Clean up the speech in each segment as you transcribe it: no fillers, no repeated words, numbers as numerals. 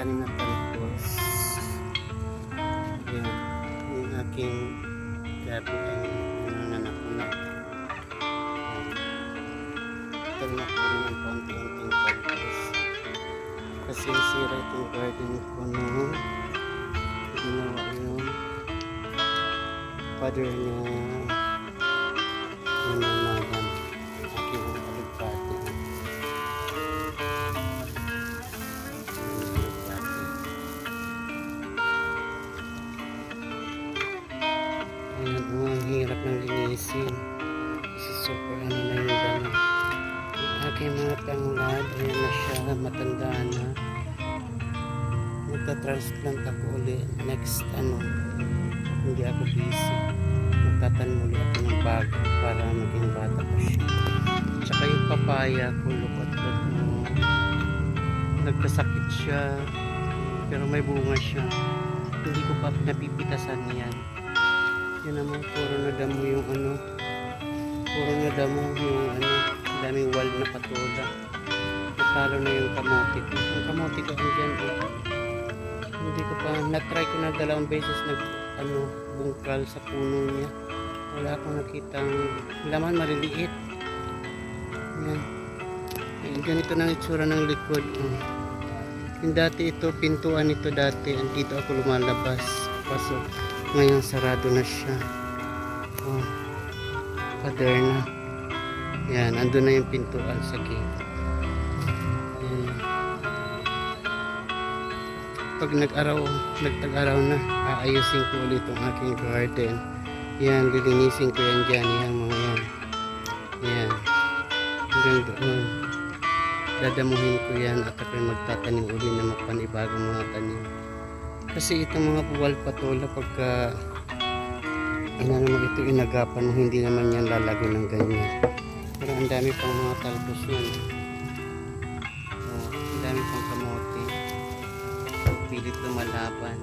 tanim na talbos. Yan, yung aking gabi ay nanganak na. Tanim ako ng paunti-unting talbos. Kasi sira itong garden ko nung ginawa yung father niya nananagan aking alipati. Ayan, ang hirap ng linisin kasi super ano na yung gano'n. Yung aking mga tanglad, ayan na siya, matanda na. Magta-transplant ako ulit next hindi ako busy, magtatanim ulit ako ng bago para maging bata pa siya. Tsaka yung papaya ko, lukot nagkasakit siya pero may bunga siya, hindi ko pa napipitasan yan. Yun naman, puro na damo yung daming wild na patola. Natalo na yung kamote ko. Yung kamote ko andyan hindi ko pa, na-try ko na 2 beses bungkal sa puno niya. Wala akong nakitang laman, maliliit. Yan. Ganito na itsura ng likod. Yung dati ito, pintuan ito dati. Dito ako lumalabas. Pasok. Ngayon sarado na siya. Pader na. Yan, andun na yung pintuan sa gate. Yan. Pag nagtag-araw na, aayusin ko ulit ang aking garden. Yan, lilinisin ko yan dyan, yan mga yan. Yan. Hanggang doon. Dadamuhin ko yan at ako'y magtatanim ulit na mapanibagong mga tanim. Kasi itong mga buwal patola pagka ito inagapan mo, hindi naman yan lalagay ng ganyan. Pero ang dami pang mga talbos yan. Ang dami pang kamote. Pilit lumalaban.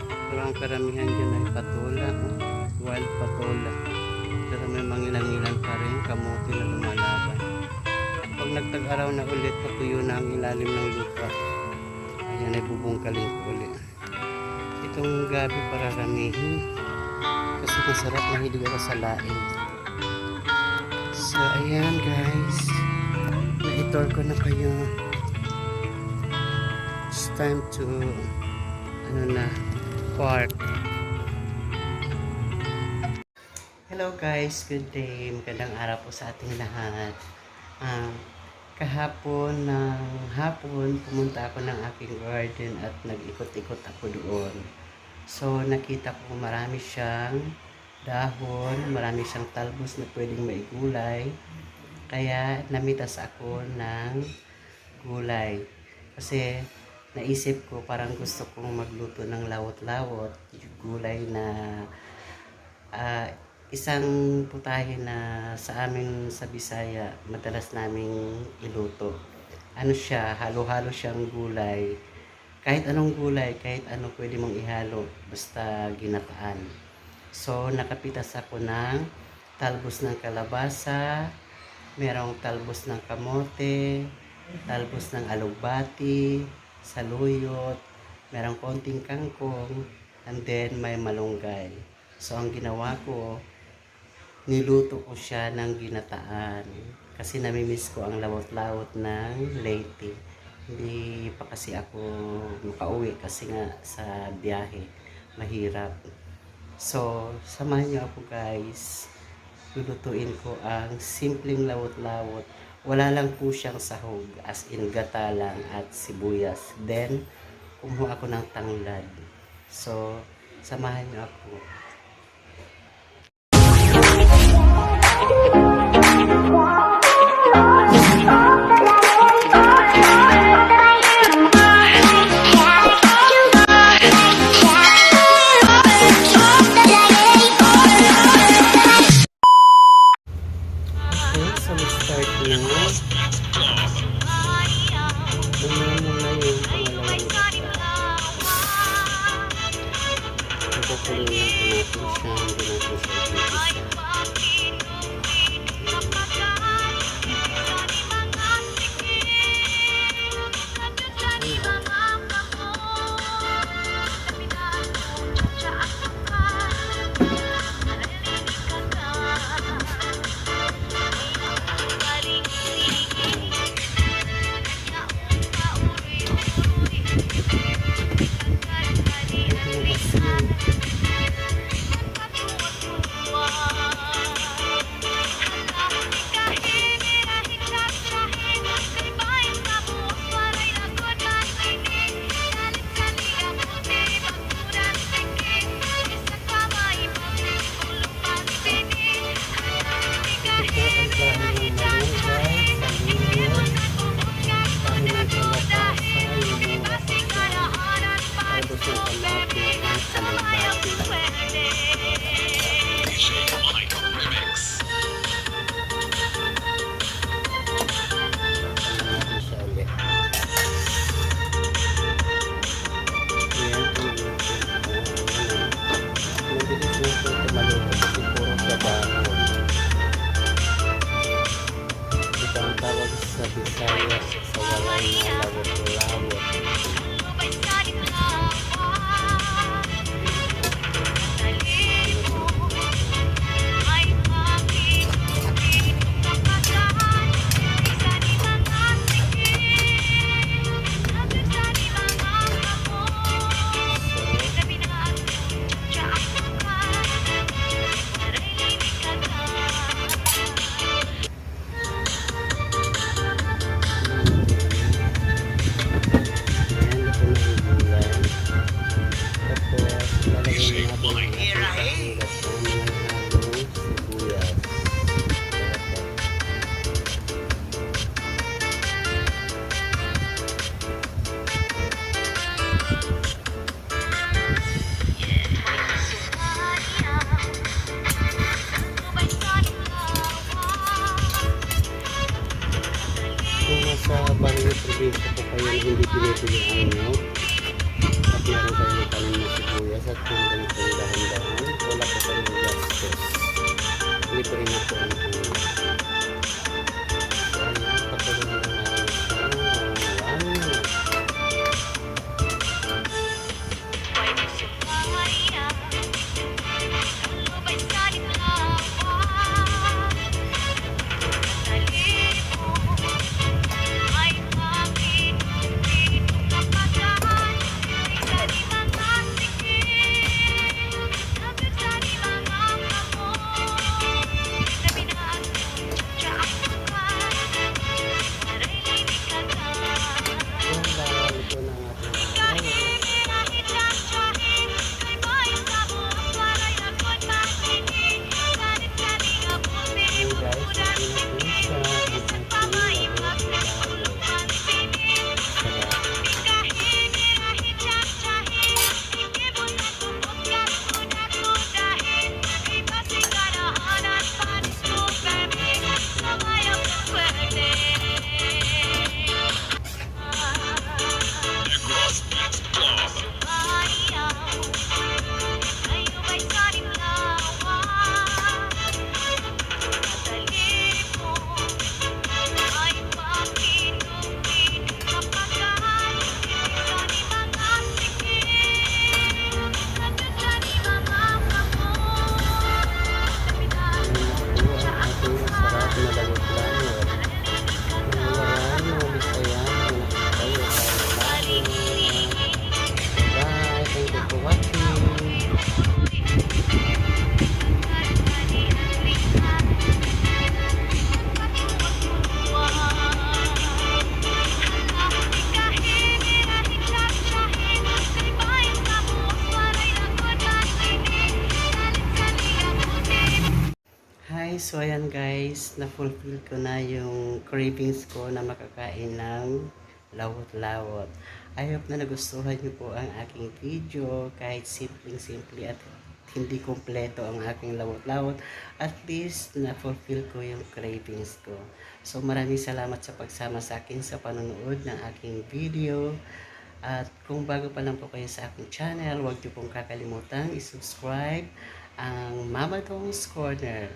Pero ang karamihan dyan ay patola, wild patola. Pero may mangilang-ilan pa rin kamote na lumalaban. Pag nagtag-araw na ulit, patuyo na ang ilalim ng lupa. Ayan ay bubungkalin ko ulit. Itong gabi para ramihin. Kasi masarap, mahilig ako sa laing. So ayan guys, na-tour ko na kayo. It's time to park. Hello guys, good day. Magandang araw po sa ating lahat. Kahapon ng hapon pumunta ako ng aking garden at nag-ikot-ikot ako doon. So nakita ko marami siyang dahon, marami siyang talbos na pwedeng maigulay. Kaya namitas ako ng gulay. Kasi naisip ko parang gusto kong magluto ng lawot-lawot, gulay na isang putahe na sa amin sa Bisaya madalas naming iluto. Ano siya, halo-halo siyang gulay. Kahit anong gulay, kahit ano pwede mong ihalo, basta ginataan. So nakapitas ako ng talbos ng kalabasa, merong talbos ng kamote, talbos ng alugbati, saluyot, merong konting kangkong, and then may malunggay. So ang ginawa ko, niluto ko siya ng ginataan kasi namimiss ko ang lawot-lawot ng lately. Hindi pa kasi ako makauwi kasi nga sa biyahe mahirap. So samahan niyo ako guys, lulutuin ko ang simpleng lawot-lawot. Wala lang po siyang sahog, as in gata lang at sibuyas. Then kumuha ako ng tanglad. So samahan niyo ako. probinsya po kayo na hindi pinipili ang milk, at meron kayong tanim na sibuyas at kung ganitong dahan-dahan, wala po kayong gastos. Hindi po rin po ang patuloy na namin siya. So ayan guys, na-fulfill ko na yung cravings ko na makakain ng lawot-lawot. I hope na nagustuhan niyo po ang aking video, kahit simple at hindi kompleto ang aking lawot-lawot. At least na-fulfill ko yung cravings ko. So maraming salamat sa pagsama sa akin sa panonood ng aking video. At kung bago pa lang po kayo sa aking channel, huwag niyo pong kakalimutan i-subscribe ang Mhamat's Corner.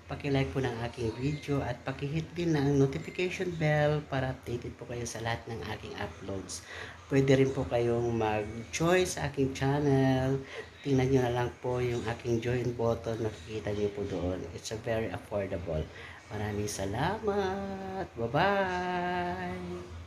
Paki-like po ng aking video at paki-hit din ng notification bell para updated po kayo sa lahat ng aking uploads. Pwede rin po kayong mag-join sa aking channel. Tingnan nyo na lang po yung aking join button. Makikita nyo po doon. It's a very affordable. Maraming salamat. Bye-bye!